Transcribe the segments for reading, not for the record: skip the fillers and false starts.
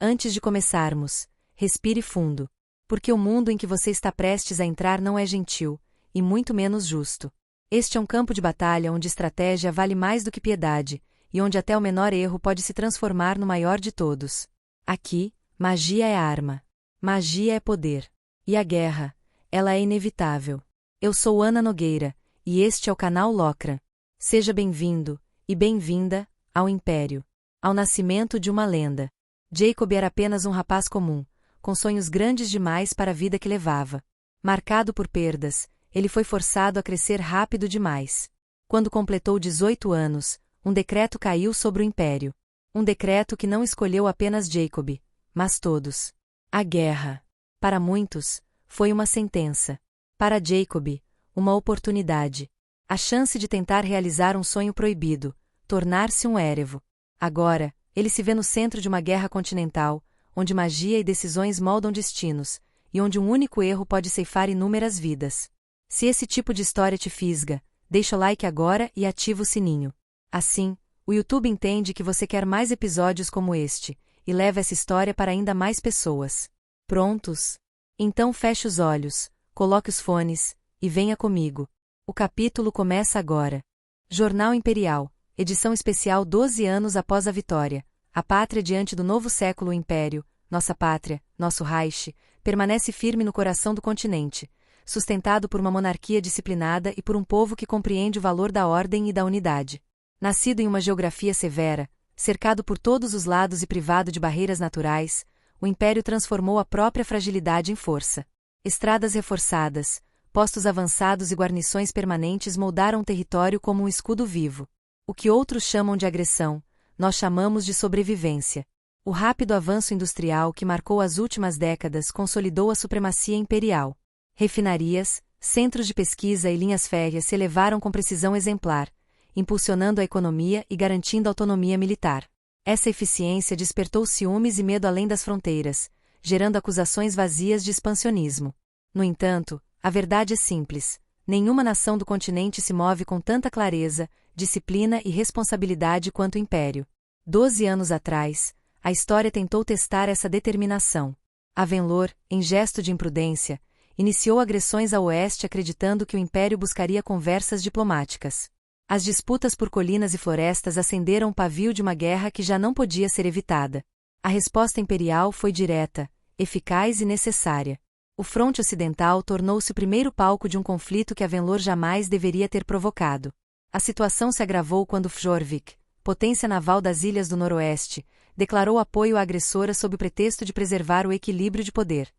Antes de começarmos, respire fundo. Porque o mundo em que você está prestes a entrar não é gentil, e muito menos justo. Este é um campo de batalha onde estratégia vale mais do que piedade, e onde até o menor erro pode se transformar no maior de todos. Aqui, magia é arma. Magia é poder. E a guerra, ela é inevitável. Eu sou Ana Nogueira, e este é o canal Locran. Seja bem-vindo, e bem-vinda, ao Império. Ao nascimento de uma lenda. Jacob era apenas um rapaz comum, com sonhos grandes demais para a vida que levava. Marcado por perdas, ele foi forçado a crescer rápido demais. Quando completou 18 anos, um decreto caiu sobre o Império. Um decreto que não escolheu apenas Jacob, mas todos. A guerra. Para muitos, foi uma sentença. Para Jacob, uma oportunidade. A chance de tentar realizar um sonho proibido, tornar-se um éravo. Agora, ele se vê no centro de uma guerra continental, onde magia e decisões moldam destinos, e onde um único erro pode ceifar inúmeras vidas. Se esse tipo de história te fisga, deixa o like agora e ativa o sininho. Assim, o YouTube entende que você quer mais episódios como este, e leva essa história para ainda mais pessoas. Prontos? Então feche os olhos, coloque os fones, e venha comigo. O capítulo começa agora. Jornal Imperial, edição especial 12 anos após a vitória. A pátria diante do novo século. O Império, nossa pátria, nosso Reich, permanece firme no coração do continente, sustentado por uma monarquia disciplinada e por um povo que compreende o valor da ordem e da unidade. Nascido em uma geografia severa, cercado por todos os lados e privado de barreiras naturais, o Império transformou a própria fragilidade em força. Estradas reforçadas, postos avançados e guarnições permanentes moldaram o território como um escudo vivo. O que outros chamam de agressão, nós chamamos de sobrevivência. O rápido avanço industrial que marcou as últimas décadas consolidou a supremacia imperial. Refinarias, centros de pesquisa e linhas férreas se elevaram com precisão exemplar, impulsionando a economia e garantindo a autonomia militar. Essa eficiência despertou ciúmes e medo além das fronteiras, gerando acusações vazias de expansionismo. No entanto, a verdade é simples: nenhuma nação do continente se move com tanta clareza, disciplina e responsabilidade quanto o Império. 12 anos atrás, a história tentou testar essa determinação. Avenlor, em gesto de imprudência, iniciou agressões ao oeste acreditando que o Império buscaria conversas diplomáticas. As disputas por colinas e florestas acenderam o pavio de uma guerra que já não podia ser evitada. A resposta imperial foi direta, eficaz e necessária. O fronte ocidental tornou-se o primeiro palco de um conflito que Avenlor jamais deveria ter provocado. A situação se agravou quando Fjordvik, potência naval das Ilhas do Noroeste, declarou apoio à agressora sob o pretexto de preservar o equilíbrio de poder.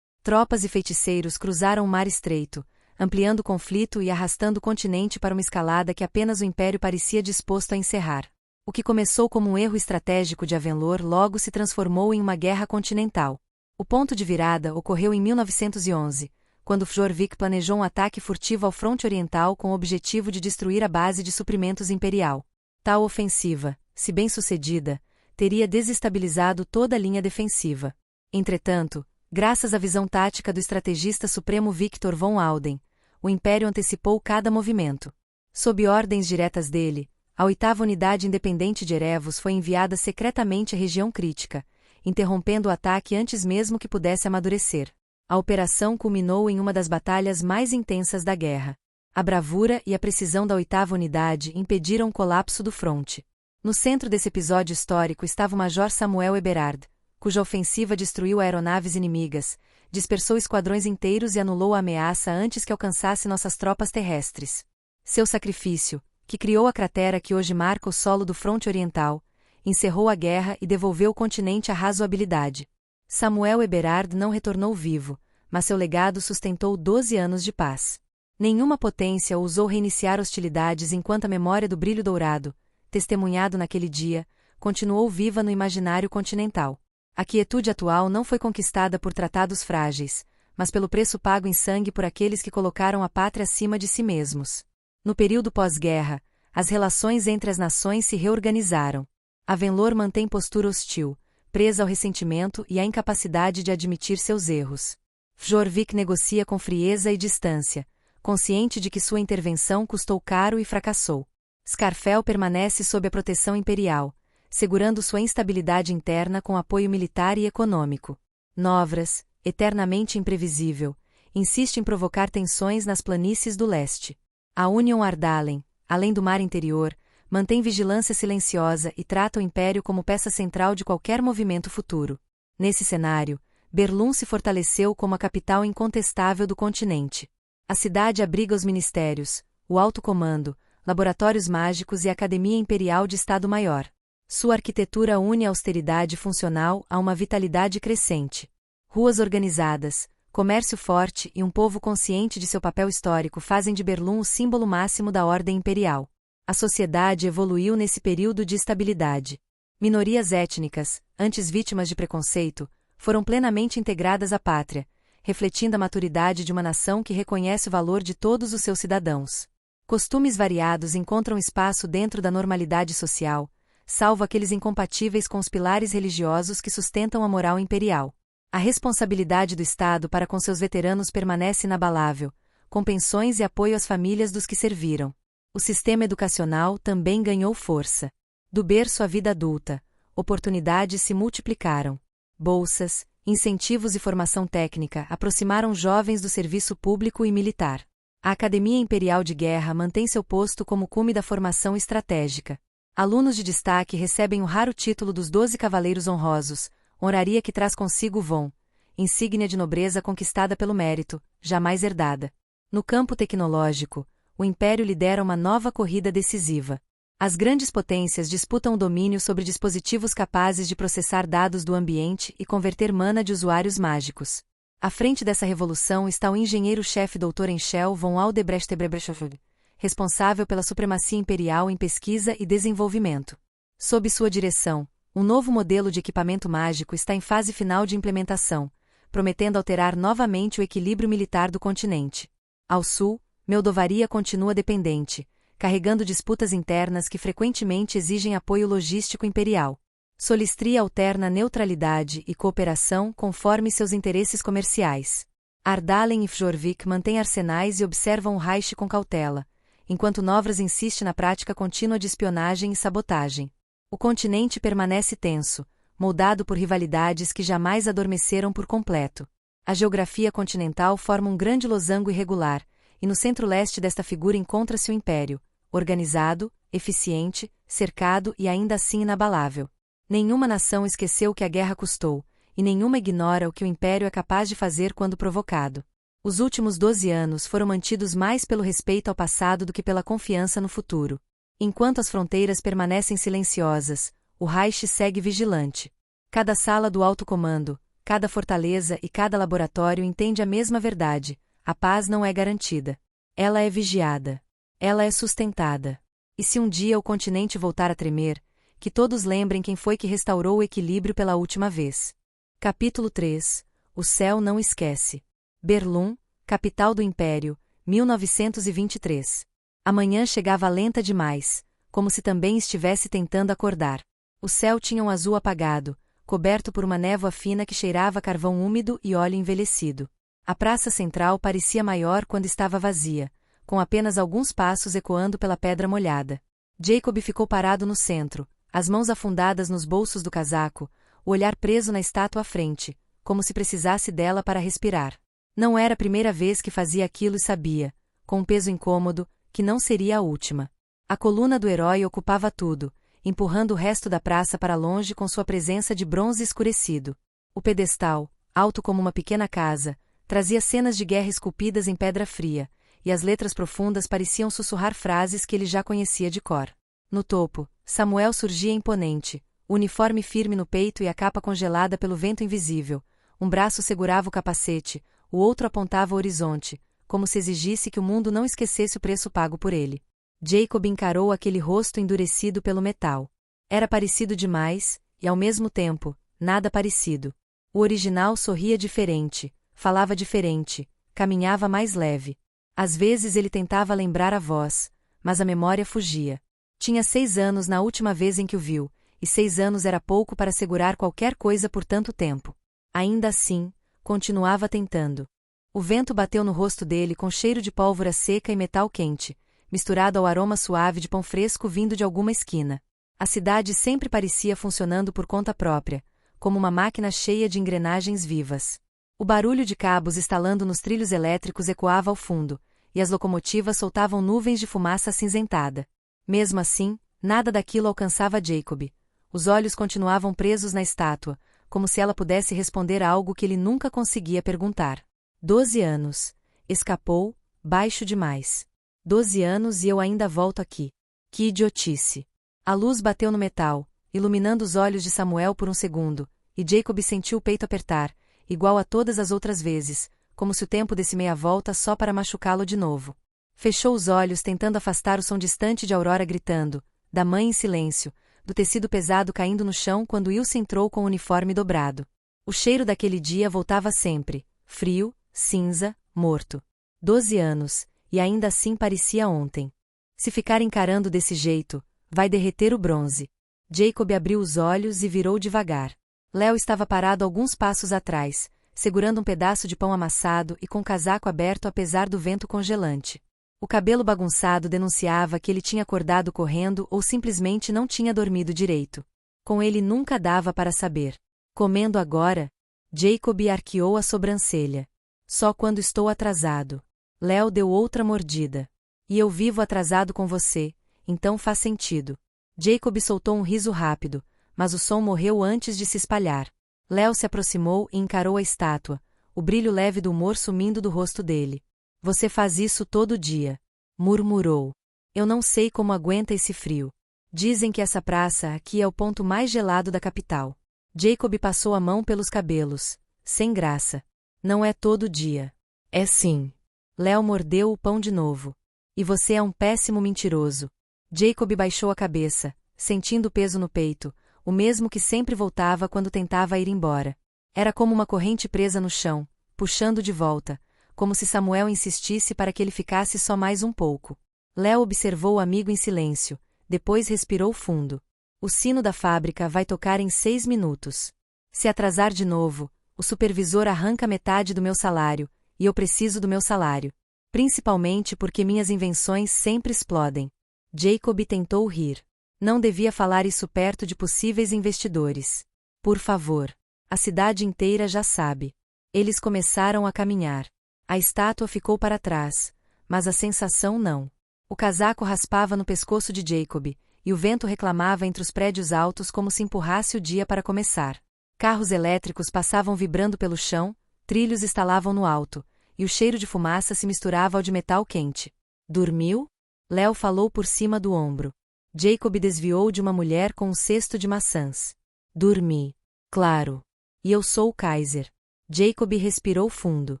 Tropas e feiticeiros cruzaram o Mar Estreito, ampliando o conflito e arrastando o continente para uma escalada que apenas o Império parecia disposto a encerrar. O que começou como um erro estratégico de Avenlor logo se transformou em uma guerra continental. O ponto de virada ocorreu em 1911, quando Fjordvik planejou um ataque furtivo ao fronte oriental com o objetivo de destruir a base de suprimentos imperial. Tal ofensiva, se bem-sucedida, teria desestabilizado toda a linha defensiva. Entretanto, graças à visão tática do estrategista supremo Victor von Auden, o Império antecipou cada movimento. Sob ordens diretas dele, a 8ª Unidade Independente de Erevos foi enviada secretamente à região crítica, interrompendo o ataque antes mesmo que pudesse amadurecer. A operação culminou em uma das batalhas mais intensas da guerra. A bravura e a precisão da 8ª Unidade impediram o colapso do fronte. No centro desse episódio histórico estava o Major Samuel Eberhard, cuja ofensiva destruiu aeronaves inimigas, dispersou esquadrões inteiros e anulou a ameaça antes que alcançasse nossas tropas terrestres. Seu sacrifício, que criou a cratera que hoje marca o solo do fronte oriental, encerrou a guerra e devolveu o continente à razoabilidade. Samuel Eberhard não retornou vivo, mas seu legado sustentou 12 anos de paz. Nenhuma potência ousou reiniciar hostilidades enquanto a memória do brilho dourado, testemunhado naquele dia, continuou viva no imaginário continental. A quietude atual não foi conquistada por tratados frágeis, mas pelo preço pago em sangue por aqueles que colocaram a pátria acima de si mesmos. No período pós-guerra, as relações entre as nações se reorganizaram. Avenlor mantém postura hostil, presa ao ressentimento e à incapacidade de admitir seus erros. Fjordvik negocia com frieza e distância, consciente de que sua intervenção custou caro e fracassou. Skarfell permanece sob a proteção imperial, segurando sua instabilidade interna com apoio militar e econômico. Novras, eternamente imprevisível, insiste em provocar tensões nas planícies do leste. A Union Ardalen, além do mar interior, mantém vigilância silenciosa e trata o Império como peça central de qualquer movimento futuro. Nesse cenário, Berlum se fortaleceu como a capital incontestável do continente. A cidade abriga os ministérios, o alto comando, laboratórios mágicos e a Academia Imperial de Estado-Maior. Sua arquitetura une a austeridade funcional a uma vitalidade crescente. Ruas organizadas, comércio forte e um povo consciente de seu papel histórico fazem de Berlum o símbolo máximo da ordem imperial. A sociedade evoluiu nesse período de estabilidade. Minorias étnicas, antes vítimas de preconceito, foram plenamente integradas à pátria, refletindo a maturidade de uma nação que reconhece o valor de todos os seus cidadãos. Costumes variados encontram espaço dentro da normalidade social, salvo aqueles incompatíveis com os pilares religiosos que sustentam a moral imperial. A responsabilidade do Estado para com seus veteranos permanece inabalável, com pensões e apoio às famílias dos que serviram. O sistema educacional também ganhou força. Do berço à vida adulta, oportunidades se multiplicaram. Bolsas, incentivos e formação técnica aproximaram jovens do serviço público e militar. A Academia Imperial de Guerra mantém seu posto como cume da formação estratégica. Alunos de destaque recebem o raro título dos 12 Cavaleiros Honrosos, honraria que traz consigo o Von, insígnia de nobreza conquistada pelo mérito, jamais herdada. No campo tecnológico, o Império lidera uma nova corrida decisiva. As grandes potências disputam o domínio sobre dispositivos capazes de processar dados do ambiente e converter mana de usuários mágicos. À frente dessa revolução está o engenheiro-chefe Dr. Enchel von Aldebrecht Ebrebrechov, responsável pela supremacia imperial em pesquisa e desenvolvimento. Sob sua direção, um novo modelo de equipamento mágico está em fase final de implementação, prometendo alterar novamente o equilíbrio militar do continente. Ao sul, Meldovaria continua dependente, carregando disputas internas que frequentemente exigem apoio logístico imperial. Solistria alterna neutralidade e cooperação conforme seus interesses comerciais. Ardalen e Fjorvik mantêm arsenais e observam o Reich com cautela, enquanto Novras insiste na prática contínua de espionagem e sabotagem. O continente permanece tenso, moldado por rivalidades que jamais adormeceram por completo. A geografia continental forma um grande losango irregular, e no centro-leste desta figura encontra-se o Império, organizado, eficiente, cercado e ainda assim inabalável. Nenhuma nação esqueceu o que a guerra custou, e nenhuma ignora o que o Império é capaz de fazer quando provocado. Os últimos 12 anos foram mantidos mais pelo respeito ao passado do que pela confiança no futuro. Enquanto as fronteiras permanecem silenciosas, o Reich segue vigilante. Cada sala do alto comando, cada fortaleza e cada laboratório entende a mesma verdade: a paz não é garantida. Ela é vigiada. Ela é sustentada. E se um dia o continente voltar a tremer, que todos lembrem quem foi que restaurou o equilíbrio pela última vez. Capítulo 3. O céu não esquece. Berlum, capital do Império, 1923. A manhã chegava lenta demais, como se também estivesse tentando acordar. O céu tinha um azul apagado, coberto por uma névoa fina que cheirava a carvão úmido e óleo envelhecido. A praça central parecia maior quando estava vazia, com apenas alguns passos ecoando pela pedra molhada. Jacob ficou parado no centro, as mãos afundadas nos bolsos do casaco, o olhar preso na estátua à frente, como se precisasse dela para respirar. Não era a primeira vez que fazia aquilo e sabia, com um peso incômodo, que não seria a última. A coluna do herói ocupava tudo, empurrando o resto da praça para longe com sua presença de bronze escurecido. O pedestal, alto como uma pequena casa, trazia cenas de guerra esculpidas em pedra fria, e as letras profundas pareciam sussurrar frases que ele já conhecia de cor. No topo, Samuel surgia imponente, o uniforme firme no peito e a capa congelada pelo vento invisível. Um braço segurava o capacete, o outro apontava o horizonte, como se exigisse que o mundo não esquecesse o preço pago por ele. Jacob encarou aquele rosto endurecido pelo metal. Era parecido demais, e ao mesmo tempo, nada parecido. O original sorria diferente, falava diferente, caminhava mais leve. Às vezes ele tentava lembrar a voz, mas a memória fugia. Tinha 6 anos na última vez em que o viu, e 6 anos era pouco para segurar qualquer coisa por tanto tempo. Ainda assim, continuava tentando. O vento bateu no rosto dele com cheiro de pólvora seca e metal quente, misturado ao aroma suave de pão fresco vindo de alguma esquina. A cidade sempre parecia funcionando por conta própria, como uma máquina cheia de engrenagens vivas. O barulho de cabos estalando nos trilhos elétricos ecoava ao fundo, e as locomotivas soltavam nuvens de fumaça acinzentada. Mesmo assim, nada daquilo alcançava Jacob. Os olhos continuavam presos na estátua, como se ela pudesse responder a algo que ele nunca conseguia perguntar. 12 anos. Escapou, baixo demais. 12 anos e eu ainda volto aqui. Que idiotice. A luz bateu no metal, iluminando os olhos de Samuel por um segundo, e Jacob sentiu o peito apertar, igual a todas as outras vezes, como se o tempo desse meia-volta só para machucá-lo de novo. Fechou os olhos tentando afastar o som distante de Aurora gritando, da mãe em silêncio, do tecido pesado caindo no chão quando Ilse entrou com o uniforme dobrado. O cheiro daquele dia voltava sempre, frio, cinza, morto. 12 anos, e ainda assim parecia ontem. Se ficar encarando desse jeito, vai derreter o bronze. Jacob abriu os olhos e virou devagar. Léo estava parado alguns passos atrás, segurando um pedaço de pão amassado e com o casaco aberto apesar do vento congelante. O cabelo bagunçado denunciava que ele tinha acordado correndo ou simplesmente não tinha dormido direito. Com ele nunca dava para saber. Comendo agora? Jacob arqueou a sobrancelha. Só quando estou atrasado. Léo deu outra mordida. E eu vivo atrasado com você, então faz sentido. Jacob soltou um riso rápido, mas o som morreu antes de se espalhar. Léo se aproximou e encarou a estátua, o brilho leve do humor sumindo do rosto dele. Você faz isso todo dia, murmurou. Eu não sei como aguenta esse frio. Dizem que essa praça aqui é o ponto mais gelado da capital. Jacob passou a mão pelos cabelos, sem graça. Não é todo dia. É sim. Léo mordeu o pão de novo. E você é um péssimo mentiroso. Jacob baixou a cabeça, sentindo o peso no peito, o mesmo que sempre voltava quando tentava ir embora. Era como uma corrente presa no chão, puxando de volta, como se Samuel insistisse para que ele ficasse só mais um pouco. Léo observou o amigo em silêncio, depois respirou fundo. O sino da fábrica vai tocar em 6 minutos. Se atrasar de novo, o supervisor arranca metade do meu salário, e eu preciso do meu salário. Principalmente porque minhas invenções sempre explodem. Jacob tentou rir. Não devia falar isso perto de possíveis investidores. Por favor. A cidade inteira já sabe. Eles começaram a caminhar. A estátua ficou para trás, mas a sensação não. O casaco raspava no pescoço de Jacob, e o vento reclamava entre os prédios altos como se empurrasse o dia para começar. Carros elétricos passavam vibrando pelo chão, trilhos estalavam no alto, e o cheiro de fumaça se misturava ao de metal quente. Dormiu? Léo falou por cima do ombro. Jacob desviou de uma mulher com um cesto de maçãs. Dormi. Claro. E eu sou o Kaiser. Jacob respirou fundo.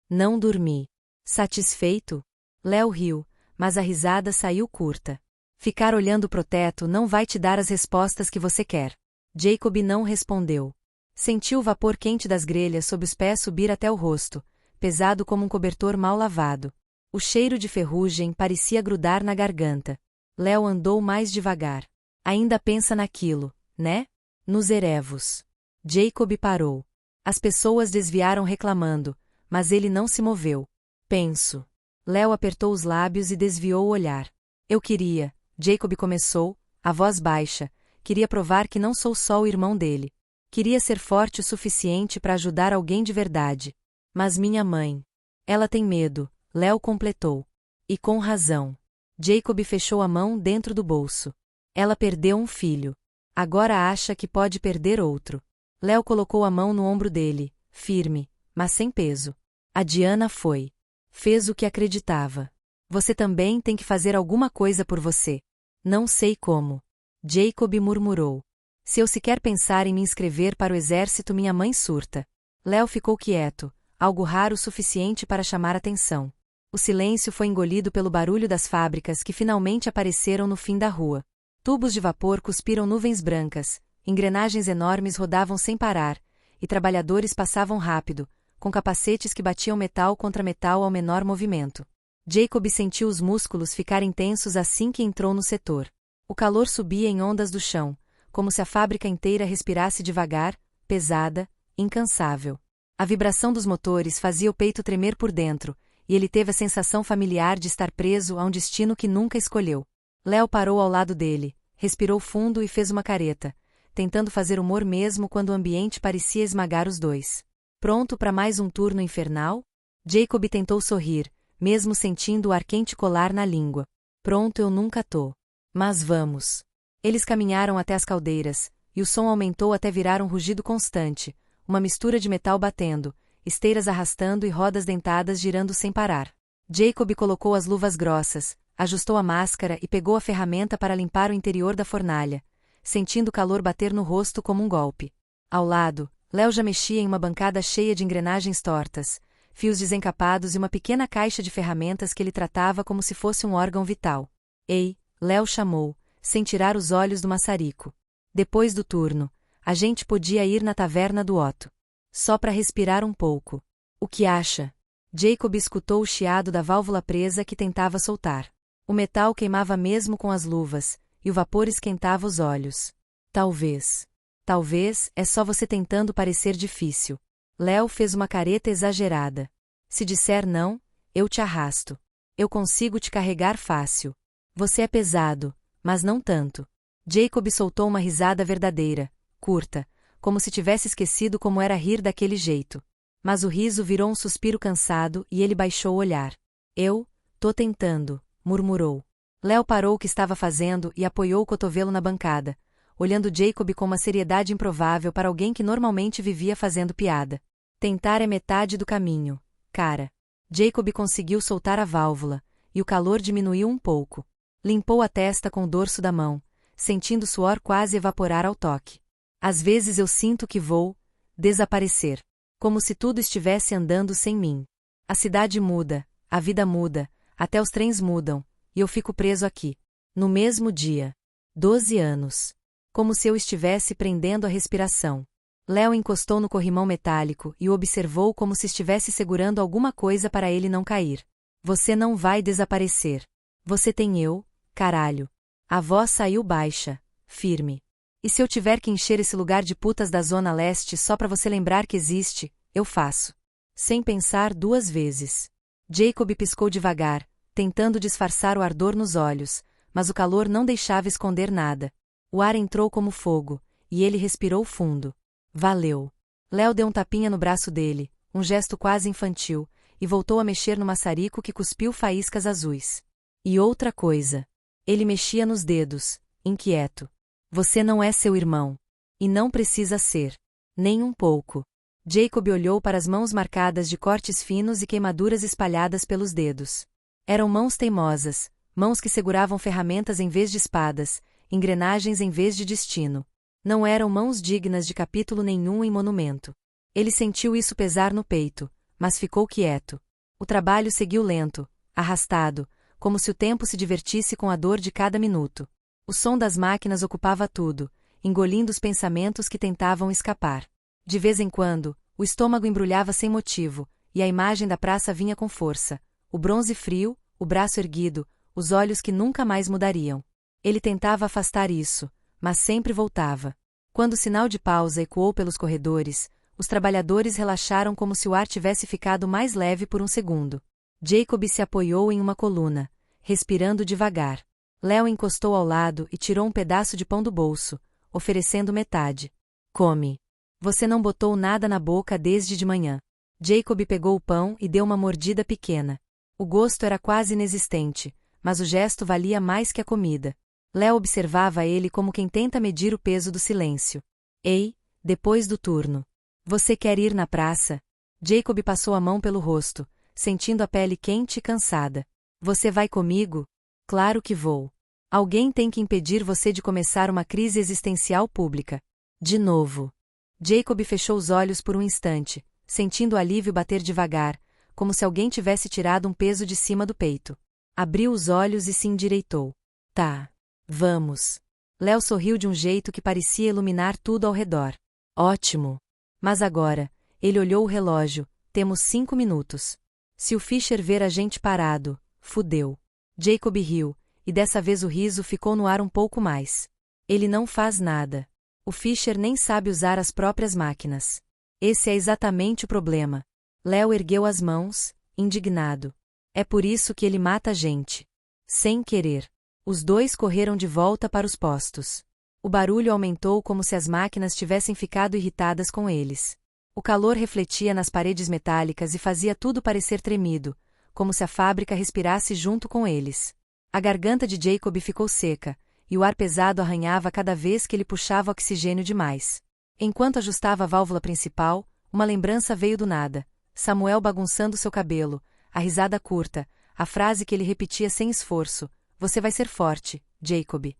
Não dormi. Satisfeito? Léo riu, mas a risada saiu curta. Ficar olhando pro teto não vai te dar as respostas que você quer. Jacob não respondeu. Sentiu o vapor quente das grelhas sob os pés subir até o rosto, pesado como um cobertor mal lavado. O cheiro de ferrugem parecia grudar na garganta. Léo andou mais devagar. Ainda pensa naquilo, né? Nos erevos. Jacob parou. As pessoas desviaram reclamando, mas ele não se moveu. Penso. Léo apertou os lábios e desviou o olhar. Eu queria, Jacob começou, a voz baixa, queria provar que não sou só o irmão dele. Queria ser forte o suficiente para ajudar alguém de verdade. Mas minha mãe. Ela tem medo, Léo completou. E com razão. Jacob fechou a mão dentro do bolso. Ela perdeu um filho. Agora acha que pode perder outro. Léo colocou a mão no ombro dele, firme, mas sem peso. A Diana foi. Fez o que acreditava. Você também tem que fazer alguma coisa por você. Não sei como. Jacob murmurou. Se eu sequer pensar em me inscrever para o exército, minha mãe surta. Léo ficou quieto, algo raro o suficiente para chamar atenção. O silêncio foi engolido pelo barulho das fábricas que finalmente apareceram no fim da rua. Tubos de vapor cuspiram nuvens brancas, engrenagens enormes rodavam sem parar, e trabalhadores passavam rápido, com capacetes que batiam metal contra metal ao menor movimento. Jacob sentiu os músculos ficarem tensos assim que entrou no setor. O calor subia em ondas do chão, como se a fábrica inteira respirasse devagar, pesada, incansável. A vibração dos motores fazia o peito tremer por dentro, e ele teve a sensação familiar de estar preso a um destino que nunca escolheu. Léo parou ao lado dele, respirou fundo e fez uma careta, tentando fazer humor mesmo quando o ambiente parecia esmagar os dois. Pronto para mais um turno infernal? Jacob tentou sorrir, mesmo sentindo o ar quente colar na língua. Pronto, eu nunca tô. Mas vamos. Eles caminharam até as caldeiras, e o som aumentou até virar um rugido constante, uma mistura de metal batendo, esteiras arrastando e rodas dentadas girando sem parar. Jacob colocou as luvas grossas, ajustou a máscara e pegou a ferramenta para limpar o interior da fornalha, sentindo o calor bater no rosto como um golpe. Ao lado, Léo já mexia em uma bancada cheia de engrenagens tortas, fios desencapados e uma pequena caixa de ferramentas que ele tratava como se fosse um órgão vital. Ei, Léo chamou, sem tirar os olhos do maçarico. Depois do turno, a gente podia ir na taverna do Otto. Só para respirar um pouco. O que acha? Jacob escutou o chiado da válvula presa que tentava soltar. O metal queimava mesmo com as luvas, e o vapor esquentava os olhos. Talvez. Talvez é só você tentando parecer difícil. Léo fez uma careta exagerada. Se disser não, eu te arrasto. Eu consigo te carregar fácil. Você é pesado, mas não tanto. Jacob soltou uma risada verdadeira, curta, como se tivesse esquecido como era rir daquele jeito. Mas o riso virou um suspiro cansado e ele baixou o olhar. Eu, tô tentando, murmurou. Léo parou o que estava fazendo e apoiou o cotovelo na bancada, olhando Jacob com uma seriedade improvável para alguém que normalmente vivia fazendo piada. Tentar é metade do caminho, cara. Jacob conseguiu soltar a válvula, e o calor diminuiu um pouco. Limpou a testa com o dorso da mão, sentindo o suor quase evaporar ao toque. Às vezes eu sinto que vou desaparecer. Como se tudo estivesse andando sem mim. A cidade muda, a vida muda, até os trens mudam, e eu fico preso aqui. No mesmo dia. 12 anos. Como se eu estivesse prendendo a respiração. Léo encostou no corrimão metálico e o observou como se estivesse segurando alguma coisa para ele não cair. Você não vai desaparecer. Você tem eu, caralho. A voz saiu baixa, firme. E se eu tiver que encher esse lugar de putas da Zona Leste só pra você lembrar que existe, eu faço. Sem pensar duas vezes. Jacob piscou devagar, tentando disfarçar o ardor nos olhos, mas o calor não deixava esconder nada. O ar entrou como fogo, e ele respirou fundo. Valeu. Léo deu um tapinha no braço dele, um gesto quase infantil, e voltou a mexer no maçarico que cuspiu faíscas azuis. E outra coisa. Ele mexia nos dedos, inquieto. Você não é seu irmão. E não precisa ser. Nem um pouco. Jacob olhou para as mãos marcadas de cortes finos e queimaduras espalhadas pelos dedos. Eram mãos teimosas, mãos que seguravam ferramentas em vez de espadas, engrenagens em vez de destino. Não eram mãos dignas de capítulo nenhum em monumento. Ele sentiu isso pesar no peito, mas ficou quieto. O trabalho seguiu lento, arrastado, como se o tempo se divertisse com a dor de cada minuto. O som das máquinas ocupava tudo, engolindo os pensamentos que tentavam escapar. De vez em quando, o estômago embrulhava sem motivo, e a imagem da praça vinha com força. O bronze frio, o braço erguido, os olhos que nunca mais mudariam. Ele tentava afastar isso, mas sempre voltava. Quando o sinal de pausa ecoou pelos corredores, os trabalhadores relaxaram como se o ar tivesse ficado mais leve por um segundo. Jacob se apoiou em uma coluna, respirando devagar. Léo encostou ao lado e tirou um pedaço de pão do bolso, oferecendo metade. Come. Você não botou nada na boca desde de manhã. Jacob pegou o pão e deu uma mordida pequena. O gosto era quase inexistente, mas o gesto valia mais que a comida. Léo observava ele como quem tenta medir o peso do silêncio. Ei, depois do turno. Você quer ir na praça? Jacob passou a mão pelo rosto, sentindo a pele quente e cansada. Você vai comigo? Claro que vou. Alguém tem que impedir você de começar uma crise existencial pública. De novo. Jacob fechou os olhos por um instante, sentindo o alívio bater devagar, como se alguém tivesse tirado um peso de cima do peito. Abriu os olhos e se endireitou. Tá. Vamos. Léo sorriu de um jeito que parecia iluminar tudo ao redor. Ótimo. Mas agora, ele olhou o relógio, temos 5 minutos. Se o Fischer ver a gente parado, fudeu. Jacob riu, e dessa vez o riso ficou no ar um pouco mais. Ele não faz nada. O Fischer nem sabe usar as próprias máquinas. Esse é exatamente o problema. Léo ergueu as mãos, indignado. É por isso que ele mata a gente. Sem querer. Os dois correram de volta para os postos. O barulho aumentou como se as máquinas tivessem ficado irritadas com eles. O calor refletia nas paredes metálicas e fazia tudo parecer tremido, como se a fábrica respirasse junto com eles. A garganta de Jacob ficou seca, e o ar pesado arranhava cada vez que ele puxava oxigênio demais. Enquanto ajustava a válvula principal, uma lembrança veio do nada. Samuel bagunçando seu cabelo, a risada curta, a frase que ele repetia sem esforço: "Você vai ser forte, Jacob."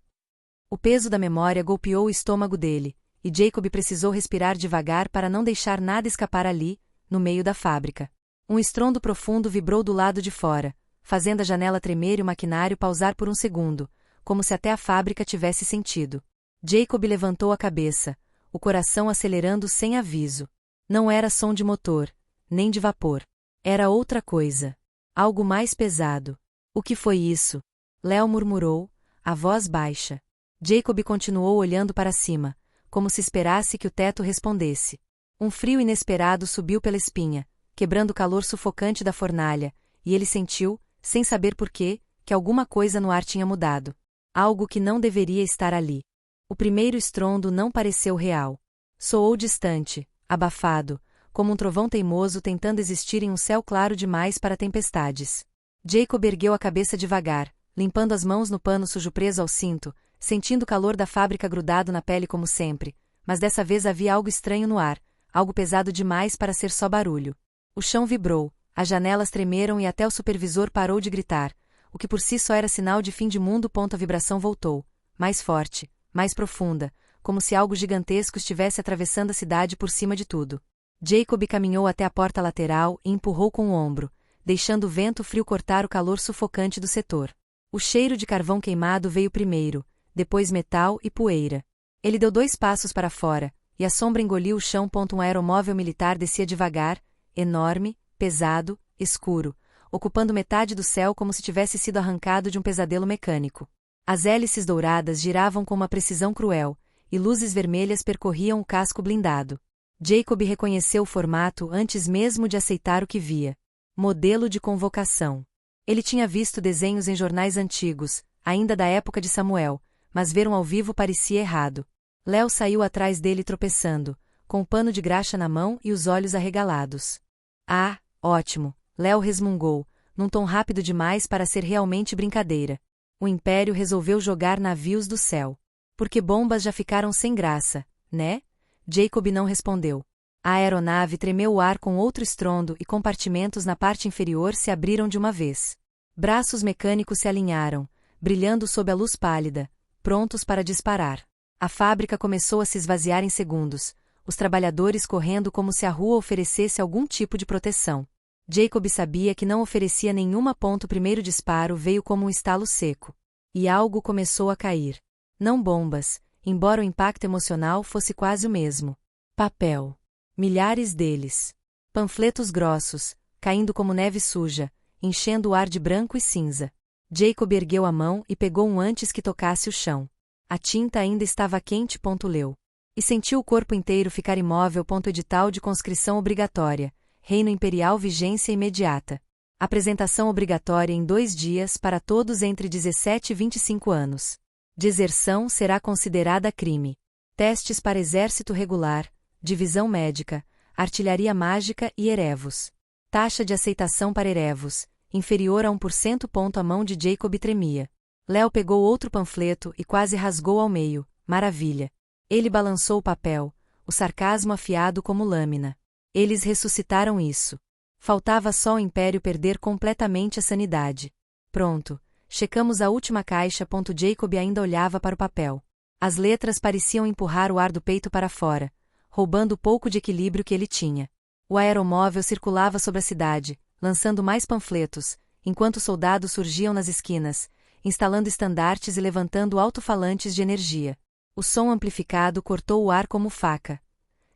O peso da memória golpeou o estômago dele, e Jacob precisou respirar devagar para não deixar nada escapar ali, no meio da fábrica. Um estrondo profundo vibrou do lado de fora, fazendo a janela tremer e o maquinário pausar por um segundo, como se até a fábrica tivesse sentido. Jacob levantou a cabeça, o coração acelerando sem aviso. Não era som de motor, nem de vapor. Era outra coisa. Algo mais pesado. "O que foi isso?" Léo murmurou, a voz baixa. Jacob continuou olhando para cima, como se esperasse que o teto respondesse. Um frio inesperado subiu pela espinha, quebrando o calor sufocante da fornalha, e ele sentiu, sem saber porquê, que alguma coisa no ar tinha mudado. Algo que não deveria estar ali. O primeiro estrondo não pareceu real. Soou distante, abafado, como um trovão teimoso tentando existir em um céu claro demais para tempestades. Jacob ergueu a cabeça devagar, limpando as mãos no pano sujo preso ao cinto, sentindo o calor da fábrica grudado na pele como sempre, mas dessa vez havia algo estranho no ar, algo pesado demais para ser só barulho. O chão vibrou, as janelas tremeram e até o supervisor parou de gritar, o que por si só era sinal de fim de mundo. A vibração voltou, mais forte, mais profunda, como se algo gigantesco estivesse atravessando a cidade por cima de tudo. Jacob caminhou até a porta lateral e empurrou com o ombro, deixando o vento frio cortar o calor sufocante do setor. O cheiro de carvão queimado veio primeiro, depois metal e poeira. Ele deu 2 passos para fora, e a sombra engoliu o chão. Um aeromóvel militar descia devagar, enorme, pesado, escuro, ocupando metade do céu como se tivesse sido arrancado de um pesadelo mecânico. As hélices douradas giravam com uma precisão cruel, e luzes vermelhas percorriam o casco blindado. Jacob reconheceu o formato antes mesmo de aceitar o que via. Modelo de convocação. Ele tinha visto desenhos em jornais antigos, ainda da época de Samuel, mas ver um ao vivo parecia errado. Léo saiu atrás dele tropeçando, com o pano de graxa na mão e os olhos arregalados. "Ah, ótimo", Léo resmungou, num tom rápido demais para ser realmente brincadeira. O Império resolveu jogar navios do céu. Porque bombas já ficaram sem graça, né? Jacob não respondeu. A aeronave tremeu o ar com outro estrondo e compartimentos na parte inferior se abriram de uma vez. Braços mecânicos se alinharam, brilhando sob a luz pálida, prontos para disparar. A fábrica começou a se esvaziar em segundos, os trabalhadores correndo como se a rua oferecesse algum tipo de proteção. Jacob sabia que não oferecia nenhuma. O primeiro disparo veio como um estalo seco. E algo começou a cair. Não bombas, embora o impacto emocional fosse quase o mesmo. Papel. Milhares deles. Panfletos grossos, caindo como neve suja, enchendo o ar de branco e cinza. Jacob ergueu a mão e pegou um antes que tocasse o chão. A tinta ainda estava quente. Leu. E sentiu o corpo inteiro ficar imóvel. Edital de conscrição obrigatória. Reino Imperial vigência imediata. Apresentação obrigatória em 2 dias para todos entre 17 e 25 anos. Deserção será considerada crime. Testes para exército regular, divisão médica, artilharia mágica e erevos. Taxa de aceitação para erevos, inferior a 1%. A mão de Jacob tremia. Léo pegou outro panfleto e quase rasgou ao meio. Maravilha. Ele balançou o papel, o sarcasmo afiado como lâmina. Eles ressuscitaram isso. Faltava só o Império perder completamente a sanidade. Pronto, checamos a última caixa. Jacob ainda olhava para o papel. As letras pareciam empurrar o ar do peito para fora, roubando o pouco de equilíbrio que ele tinha. O aeromóvel circulava sobre a cidade, lançando mais panfletos, enquanto soldados surgiam nas esquinas, instalando estandartes e levantando alto-falantes de energia. O som amplificado cortou o ar como faca.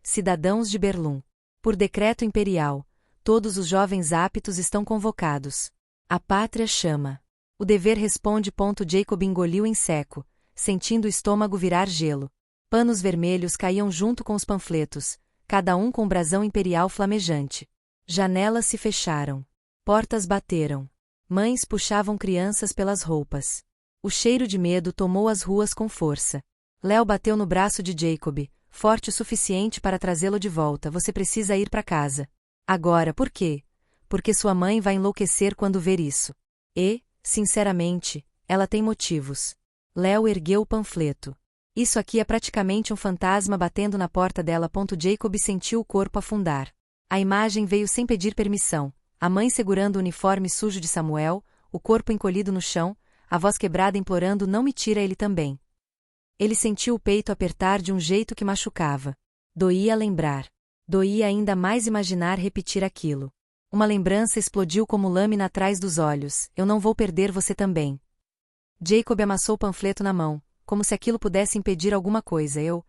Cidadãos de Berlim. Por decreto imperial, todos os jovens aptos estão convocados. A pátria chama. O dever responde. Jacob engoliu em seco, sentindo o estômago virar gelo. Panos vermelhos caíam junto com os panfletos, cada um com um brasão imperial flamejante. Janelas se fecharam. Portas bateram. Mães puxavam crianças pelas roupas. O cheiro de medo tomou as ruas com força. Léo bateu no braço de Jacob, forte o suficiente para trazê-lo de volta. Você precisa ir para casa. Agora, por quê? Porque sua mãe vai enlouquecer quando ver isso. E, sinceramente, ela tem motivos. Léo ergueu o panfleto. Isso aqui é praticamente um fantasma batendo na porta dela. Jacob sentiu o corpo afundar. A imagem veio sem pedir permissão. A mãe segurando o uniforme sujo de Samuel, o corpo encolhido no chão, a voz quebrada implorando: não me tira ele também. Ele sentiu o peito apertar de um jeito que machucava. Doía lembrar. Doía ainda mais imaginar repetir aquilo. Uma lembrança explodiu como lâmina atrás dos olhos. Eu não vou perder você também. Jacob amassou o panfleto na mão, como se aquilo pudesse impedir alguma coisa. Eu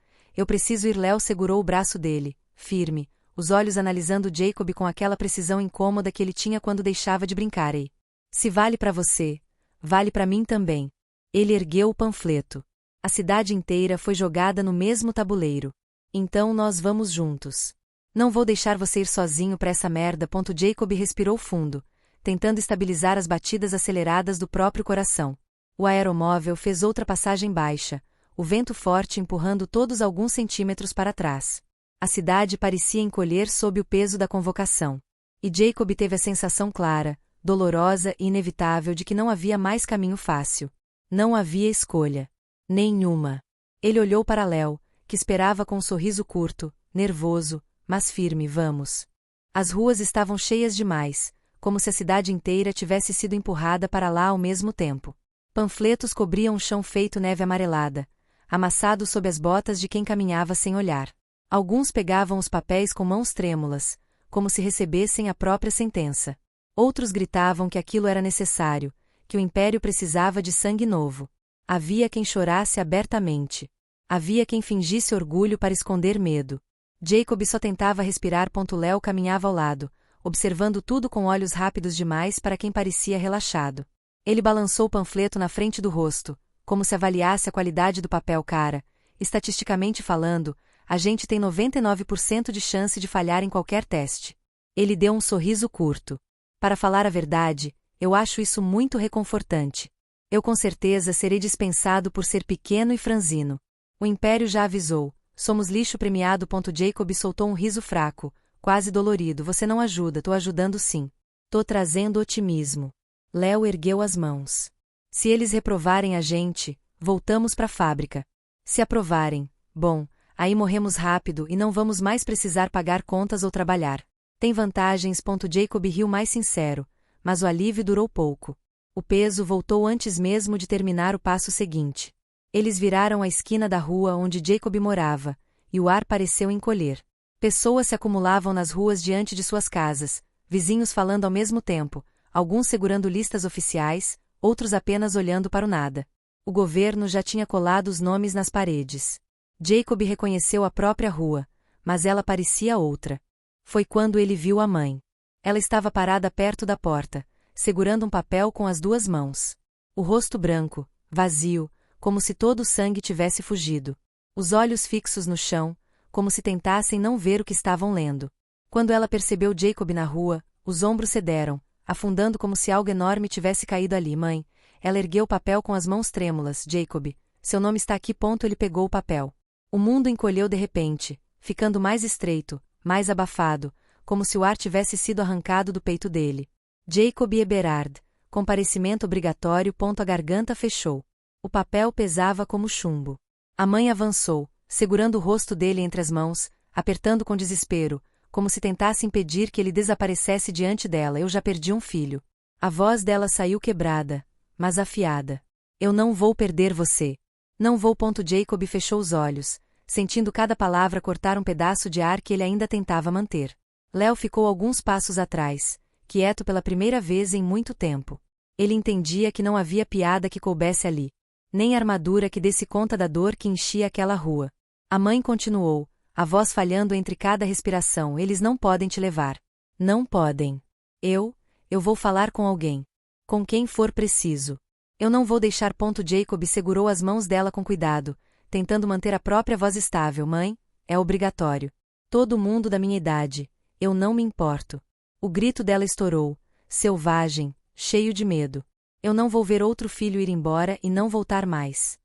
preciso ir. Léo segurou o braço dele, firme, os olhos analisando Jacob com aquela precisão incômoda que ele tinha quando deixava de brincar. E se vale para você, vale para mim também. Ele ergueu o panfleto. A cidade inteira foi jogada no mesmo tabuleiro. Então nós vamos juntos. Não vou deixar você ir sozinho para essa merda. Jacob respirou fundo, tentando estabilizar as batidas aceleradas do próprio coração. O aeromóvel fez outra passagem baixa, o vento forte empurrando todos alguns centímetros para trás. A cidade parecia encolher sob o peso da convocação. E Jacob teve a sensação clara, dolorosa e inevitável de que não havia mais caminho fácil. Não havia escolha. Nenhuma. Ele olhou para Léo, que esperava com um sorriso curto, nervoso, mas firme. Vamos. As ruas estavam cheias demais, como se a cidade inteira tivesse sido empurrada para lá ao mesmo tempo. Panfletos cobriam o chão feito neve amarelada, amassado sob as botas de quem caminhava sem olhar. Alguns pegavam os papéis com mãos trêmulas, como se recebessem a própria sentença. Outros gritavam que aquilo era necessário, que o império precisava de sangue novo. Havia quem chorasse abertamente. Havia quem fingisse orgulho para esconder medo. Jacob só tentava respirar. Léo caminhava ao lado, observando tudo com olhos rápidos demais para quem parecia relaxado. Ele balançou o panfleto na frente do rosto, como se avaliasse a qualidade do papel. Cara, estatisticamente falando, a gente tem 99% de chance de falhar em qualquer teste. Ele deu um sorriso curto. Para falar a verdade, eu acho isso muito reconfortante. Eu com certeza serei dispensado por ser pequeno e franzino. O Império já avisou, somos lixo premiado. Jacob soltou um riso fraco, quase dolorido. Você não ajuda. Tô ajudando sim. Tô trazendo otimismo. Léo ergueu as mãos. Se eles reprovarem a gente, voltamos para a fábrica. Se aprovarem, bom, aí morremos rápido e não vamos mais precisar pagar contas ou trabalhar. Tem vantagens. Jacob riu mais sincero, mas o alívio durou pouco. O peso voltou antes mesmo de terminar o passo seguinte. Eles viraram a esquina da rua onde Jacob morava, e o ar pareceu encolher. Pessoas se acumulavam nas ruas diante de suas casas, vizinhos falando ao mesmo tempo, alguns segurando listas oficiais, outros apenas olhando para o nada. O governo já tinha colado os nomes nas paredes. Jacob reconheceu a própria rua, mas ela parecia outra. Foi quando ele viu a mãe. Ela estava parada perto da porta, segurando um papel com as duas mãos. O rosto branco, vazio, como se todo o sangue tivesse fugido. Os olhos fixos no chão, como se tentassem não ver o que estavam lendo. Quando ela percebeu Jacob na rua, os ombros cederam, afundando como se algo enorme tivesse caído ali. Mãe, ela ergueu o papel com as mãos trêmulas. Jacob, seu nome está aqui. Ele pegou o papel. O mundo encolheu de repente, ficando mais estreito, mais abafado, como se o ar tivesse sido arrancado do peito dele. Jacob Eberhard, comparecimento obrigatório. A garganta fechou. O papel pesava como chumbo. A mãe avançou, segurando o rosto dele entre as mãos, apertando com desespero, como se tentasse impedir que ele desaparecesse diante dela. Eu já perdi um filho. A voz dela saiu quebrada, mas afiada. Eu não vou perder você. Não vou. Jacob fechou os olhos, sentindo cada palavra cortar um pedaço de ar que ele ainda tentava manter. Léo ficou alguns passos atrás, quieto pela primeira vez em muito tempo. Ele entendia que não havia piada que coubesse ali, nem armadura que desse conta da dor que enchia aquela rua. A mãe continuou, a voz falhando entre cada respiração. Eles não podem te levar. Não podem. Eu vou falar com alguém. Com quem for preciso. Eu não vou deixar. Jacob segurou as mãos dela com cuidado, tentando manter a própria voz estável. Mãe, é obrigatório. Todo mundo da minha idade. Eu não me importo. O grito dela estourou, selvagem, cheio de medo. Eu não vou ver outro filho ir embora e não voltar mais.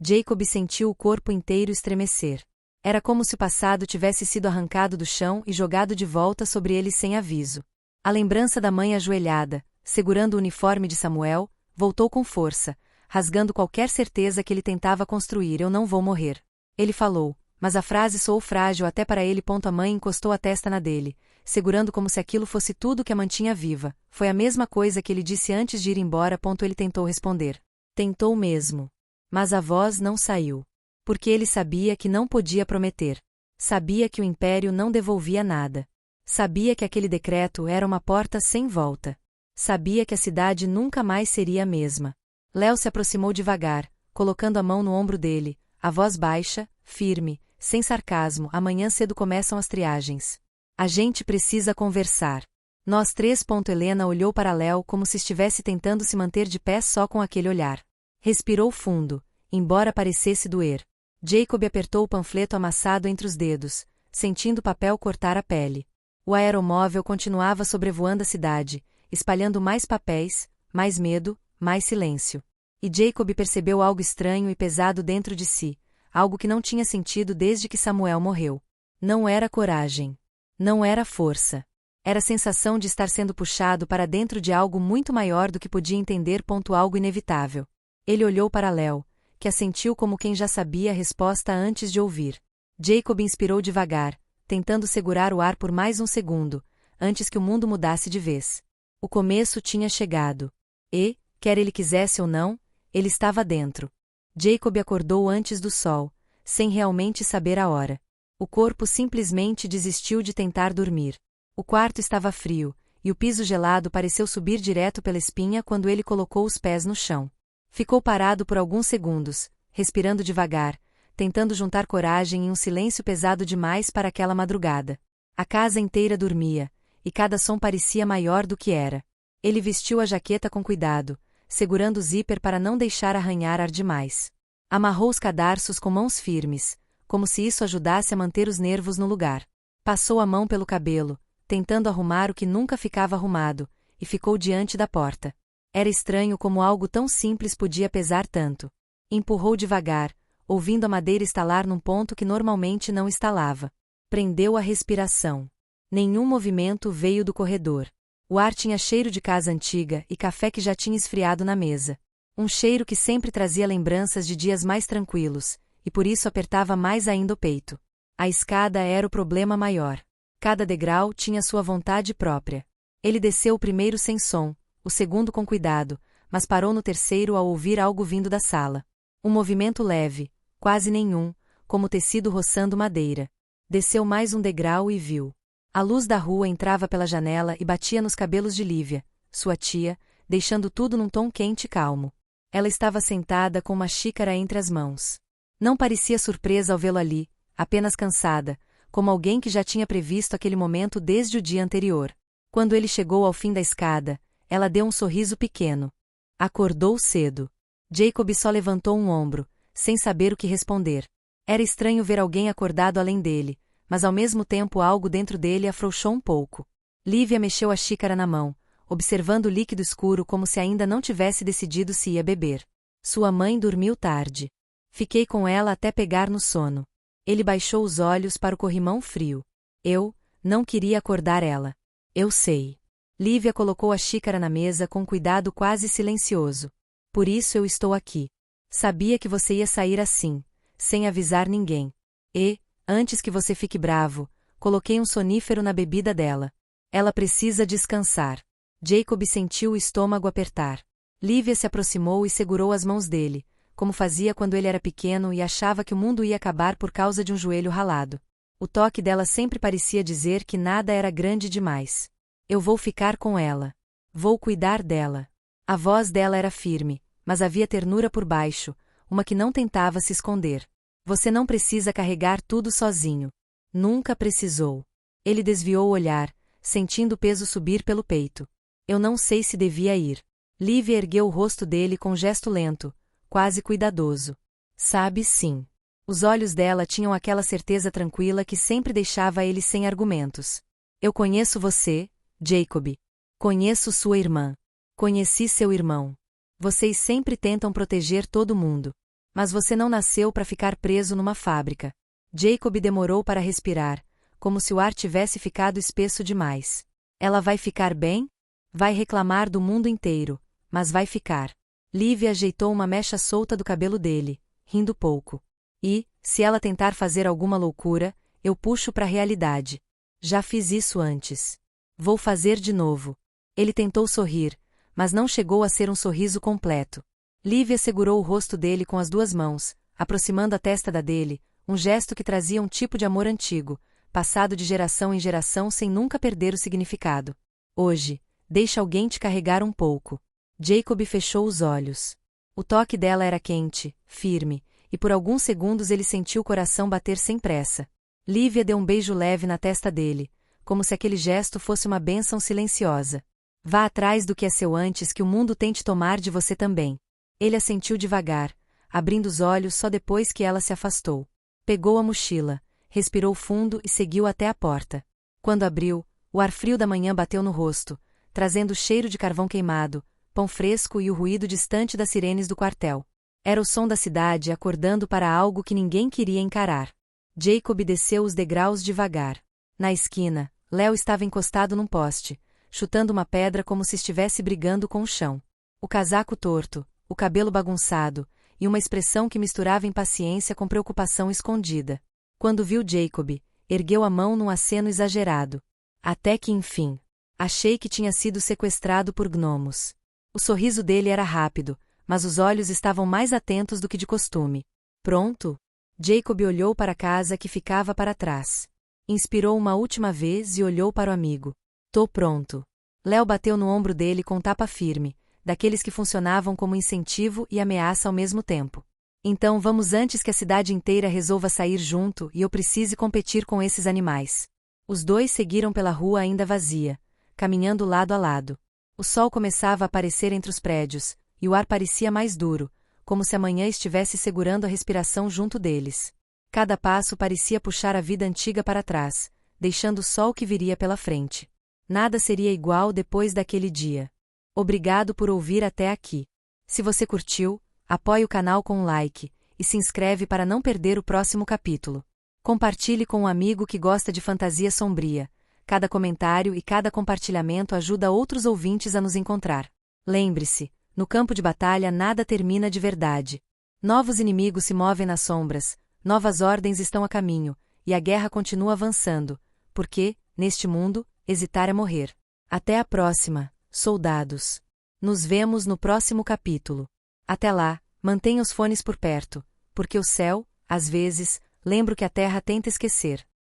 Jacob sentiu o corpo inteiro estremecer. Era como se o passado tivesse sido arrancado do chão e jogado de volta sobre ele sem aviso. A lembrança da mãe ajoelhada, segurando o uniforme de Samuel, voltou com força, rasgando qualquer certeza que ele tentava construir. Eu não vou morrer. Ele falou, mas a frase soou frágil até para ele. A mãe encostou a testa na dele, segurando como se aquilo fosse tudo que a mantinha viva. Foi a mesma coisa que ele disse antes de ir embora. Ele tentou responder. Tentou mesmo. Mas a voz não saiu. Porque ele sabia que não podia prometer. Sabia que o império não devolvia nada. Sabia que aquele decreto era uma porta sem volta. Sabia que a cidade nunca mais seria a mesma. Léo se aproximou devagar, colocando a mão no ombro dele, a voz baixa, firme, sem sarcasmo. Amanhã cedo começam as triagens. A gente precisa conversar. Nós três. Helena olhou para Léo como se estivesse tentando se manter de pé só com aquele olhar. Respirou fundo, embora parecesse doer. Jacob apertou o panfleto amassado entre os dedos, sentindo o papel cortar a pele. O aeromóvel continuava sobrevoando a cidade, espalhando mais papéis, mais medo, mais silêncio. E Jacob percebeu algo estranho e pesado dentro de si, algo que não tinha sentido desde que Samuel morreu. Não era coragem. Não era força. Era a sensação de estar sendo puxado para dentro de algo muito maior do que podia entender. Algo inevitável. Ele olhou para Léo, que assentiu como quem já sabia a resposta antes de ouvir. Jacob inspirou devagar, tentando segurar o ar por mais um segundo, antes que o mundo mudasse de vez. O começo tinha chegado. E, quer ele quisesse ou não, ele estava dentro. Jacob acordou antes do sol, sem realmente saber a hora. O corpo simplesmente desistiu de tentar dormir. O quarto estava frio, e o piso gelado pareceu subir direto pela espinha quando ele colocou os pés no chão. Ficou parado por alguns segundos, respirando devagar, tentando juntar coragem em um silêncio pesado demais para aquela madrugada. A casa inteira dormia, e cada som parecia maior do que era. Ele vestiu a jaqueta com cuidado, segurando o zíper para não deixar arranhar ar demais. Amarrou os cadarços com mãos firmes, como se isso ajudasse a manter os nervos no lugar. Passou a mão pelo cabelo, tentando arrumar o que nunca ficava arrumado, e ficou diante da porta. Era estranho como algo tão simples podia pesar tanto. Empurrou devagar, ouvindo a madeira estalar num ponto que normalmente não estalava. Prendeu a respiração. Nenhum movimento veio do corredor. O ar tinha cheiro de casa antiga e café que já tinha esfriado na mesa. Um cheiro que sempre trazia lembranças de dias mais tranquilos, e por isso apertava mais ainda o peito. A escada era o problema maior. Cada degrau tinha sua vontade própria. Ele desceu o primeiro sem som, o segundo com cuidado, mas parou no terceiro ao ouvir algo vindo da sala. Um movimento leve, quase nenhum, como tecido roçando madeira. Desceu mais um degrau e viu. A luz da rua entrava pela janela e batia nos cabelos de Lívia, sua tia, deixando tudo num tom quente e calmo. Ela estava sentada com uma xícara entre as mãos. Não parecia surpresa ao vê-lo ali, apenas cansada, como alguém que já tinha previsto aquele momento desde o dia anterior. Quando ele chegou ao fim da escada, ela deu um sorriso pequeno. Acordou cedo. Jacob só levantou um ombro, sem saber o que responder. Era estranho ver alguém acordado além dele, mas ao mesmo tempo algo dentro dele afrouxou um pouco. Lívia mexeu a xícara na mão, observando o líquido escuro como se ainda não tivesse decidido se ia beber. Sua mãe dormiu tarde. Fiquei com ela até pegar no sono. Ele baixou os olhos para o corrimão frio. Eu não queria acordar ela. Eu sei. Lívia colocou a xícara na mesa com cuidado quase silencioso. Por isso eu estou aqui. Sabia que você ia sair assim, sem avisar ninguém. E, antes que você fique bravo, coloquei um sonífero na bebida dela. Ela precisa descansar. Jacob sentiu o estômago apertar. Lívia se aproximou e segurou as mãos dele, como fazia quando ele era pequeno e achava que o mundo ia acabar por causa de um joelho ralado. O toque dela sempre parecia dizer que nada era grande demais. Eu vou ficar com ela. Vou cuidar dela. A voz dela era firme, mas havia ternura por baixo, uma que não tentava se esconder. Você não precisa carregar tudo sozinho. Nunca precisou. Ele desviou o olhar, sentindo o peso subir pelo peito. Eu não sei se devia ir. Lívia ergueu o rosto dele com um gesto lento, quase cuidadoso. Sabe, sim. Os olhos dela tinham aquela certeza tranquila que sempre deixava ele sem argumentos. Eu conheço você, Jacob. Conheço sua irmã. Conheci seu irmão. Vocês sempre tentam proteger todo mundo. Mas você não nasceu para ficar preso numa fábrica. Jacob demorou para respirar, como se o ar tivesse ficado espesso demais. Ela vai ficar bem? Vai reclamar do mundo inteiro, mas vai ficar. Liv ajeitou uma mecha solta do cabelo dele, rindo pouco. E, se ela tentar fazer alguma loucura, eu puxo para a realidade. Já fiz isso antes. Vou fazer de novo. Ele tentou sorrir, mas não chegou a ser um sorriso completo. Liv segurou o rosto dele com as duas mãos, aproximando a testa da dele, um gesto que trazia um tipo de amor antigo, passado de geração em geração sem nunca perder o significado. Hoje, deixa alguém te carregar um pouco. Jacob fechou os olhos. O toque dela era quente, firme, e por alguns segundos ele sentiu o coração bater sem pressa. Lívia deu um beijo leve na testa dele, como se aquele gesto fosse uma bênção silenciosa. Vá atrás do que é seu antes que o mundo tente tomar de você também. Ele assentiu devagar, abrindo os olhos só depois que ela se afastou. Pegou a mochila, respirou fundo e seguiu até a porta. Quando abriu, o ar frio da manhã bateu no rosto, trazendo o cheiro de carvão queimado, pão fresco e o ruído distante das sirenes do quartel. Era o som da cidade acordando para algo que ninguém queria encarar. Jacob desceu os degraus devagar. Na esquina, Léo estava encostado num poste, chutando uma pedra como se estivesse brigando com o chão. O casaco torto, o cabelo bagunçado, e uma expressão que misturava impaciência com preocupação escondida. Quando viu Jacob, ergueu a mão num aceno exagerado. Até que enfim. Achei que tinha sido sequestrado por gnomos. O sorriso dele era rápido, mas os olhos estavam mais atentos do que de costume. Pronto? Jacob olhou para a casa que ficava para trás. Inspirou uma última vez e olhou para o amigo. Tô pronto. Léo bateu no ombro dele com tapa firme, daqueles que funcionavam como incentivo e ameaça ao mesmo tempo. Então vamos antes que a cidade inteira resolva sair junto e eu precise competir com esses animais. Os dois seguiram pela rua ainda vazia, caminhando lado a lado. O sol começava a aparecer entre os prédios, e o ar parecia mais duro, como se a manhã estivesse segurando a respiração junto deles. Cada passo parecia puxar a vida antiga para trás, deixando só o que viria pela frente. Nada seria igual depois daquele dia. Obrigado por ouvir até aqui. Se você curtiu, apoie o canal com um like, e se inscreve para não perder o próximo capítulo. Compartilhe com um amigo que gosta de fantasia sombria. Cada comentário e cada compartilhamento ajuda outros ouvintes a nos encontrar. Lembre-se, no campo de batalha nada termina de verdade. Novos inimigos se movem nas sombras, novas ordens estão a caminho, e a guerra continua avançando, porque, neste mundo, hesitar é morrer. Até a próxima, soldados. Nos vemos no próximo capítulo. Até lá, mantenha os fones por perto, porque o céu, às vezes, lembra o que a terra tenta esquecer.